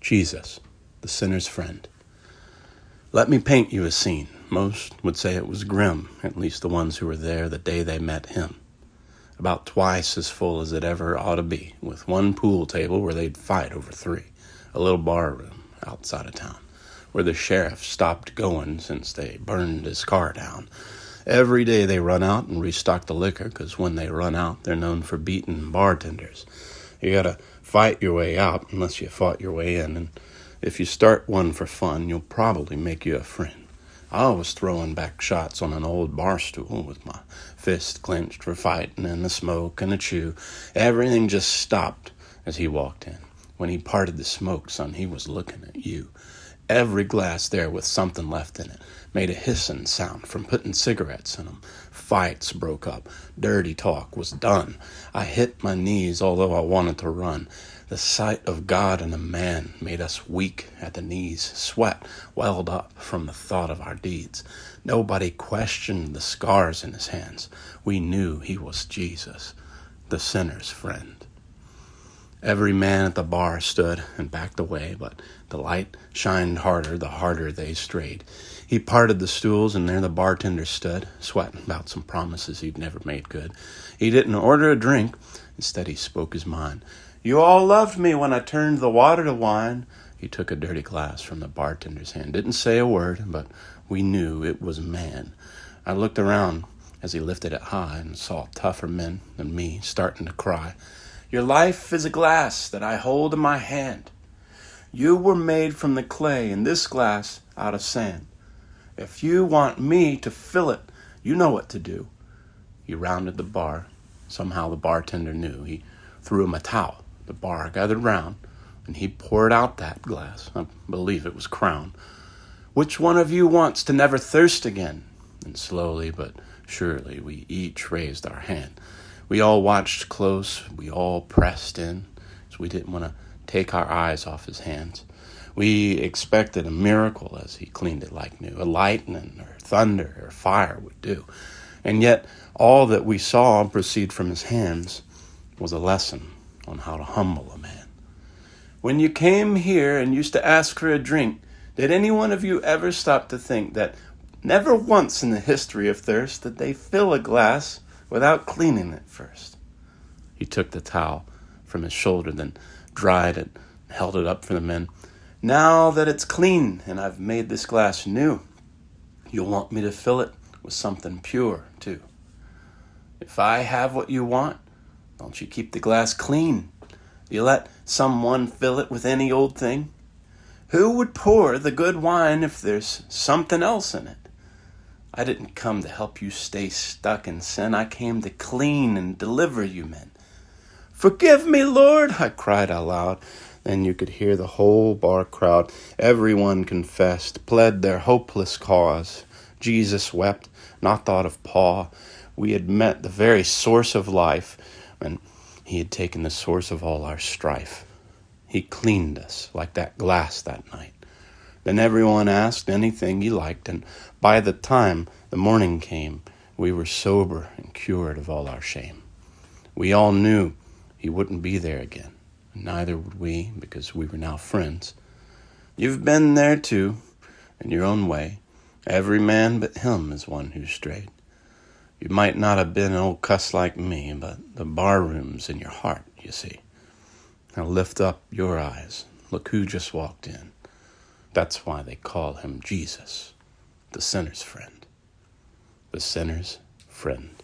Jesus, the sinner's friend. Let me paint you a scene. Most would say it was grim, at least the ones who were there the day they met him. About twice as full as it ever ought to be, with one pool table where they'd fight over three, a little bar room outside of town, where the sheriff stopped going since they burned his car down. Every day they run out and restock the liquor, because when they run out, they're known for beating bartenders. You gotta fight your way out unless you fought your way in, and if you start one for fun, you'll probably make you a friend. I was throwing back shots on an old barstool with my fist clenched for fighting and the smoke and the chew. Everything just stopped as he walked in. When he parted the smoke, son, he was looking at you. Every glass there with something left in it made a hissing sound from putting cigarettes in them. Fights broke up. Dirty talk was done. I hit my knees, although I wanted to run. The sight of God and a man made us weak at the knees. Sweat welled up from the thought of our deeds. Nobody questioned the scars in his hands. We knew he was Jesus, the sinner's friend. Every man at the bar stood and backed away, but the light shined harder the harder they strayed. He parted the stools, and there the bartender stood, sweating about some promises he'd never made good. He didn't order a drink. Instead, he spoke his mind. "You all loved me when I turned the water to wine." He took a dirty glass from the bartender's hand. Didn't say a word, but we knew it was man. I looked around as he lifted it high and saw tougher men than me starting to cry. "Your life is a glass that I hold in my hand. You were made from the clay and this glass out of sand. If you want me to fill it, you know what to do." He rounded the bar. Somehow the bartender knew. He threw him a towel. The bar gathered round, and he poured out that glass. I believe it was Crown. "Which one of you wants to never thirst again?" And slowly but surely we each raised our hand. We all watched close. We all pressed in, as we didn't want to take our eyes off his hands. We expected a miracle as he cleaned it like new. A lightning or thunder or fire would do. And yet all that we saw proceed from his hands was a lesson on how to humble a man. "When you came here and used to ask for a drink, did any one of you ever stop to think that never once in the history of thirst did they fill a glass without cleaning it first?" He took the towel from his shoulder, then dried it and held it up for the men. "Now that it's clean and I've made this glass new, you'll want me to fill it with something pure, too. If I have what you want, don't you keep the glass clean? Do you let someone fill it with any old thing? Who would pour the good wine if there's something else in it? I didn't come to help you stay stuck in sin. I came to clean and deliver you, men." "Forgive me, Lord," I cried out loud. Then you could hear the whole bar crowd. Everyone confessed, pled their hopeless cause. Jesus wept, not thought of Paul. We had met the very source of life, and he had taken the source of all our strife. He cleaned us like that glass that night. Then everyone asked anything he liked, and by the time the morning came, we were sober and cured of all our shame. We all knew he wouldn't be there again, and neither would we, because we were now friends. You've been there too, in your own way. Every man but him is one who strayed. You might not have been an old cuss like me, but the bar room's in your heart, you see. Now lift up your eyes. Look who just walked in. That's why they call him Jesus, the sinner's friend. The sinner's friend.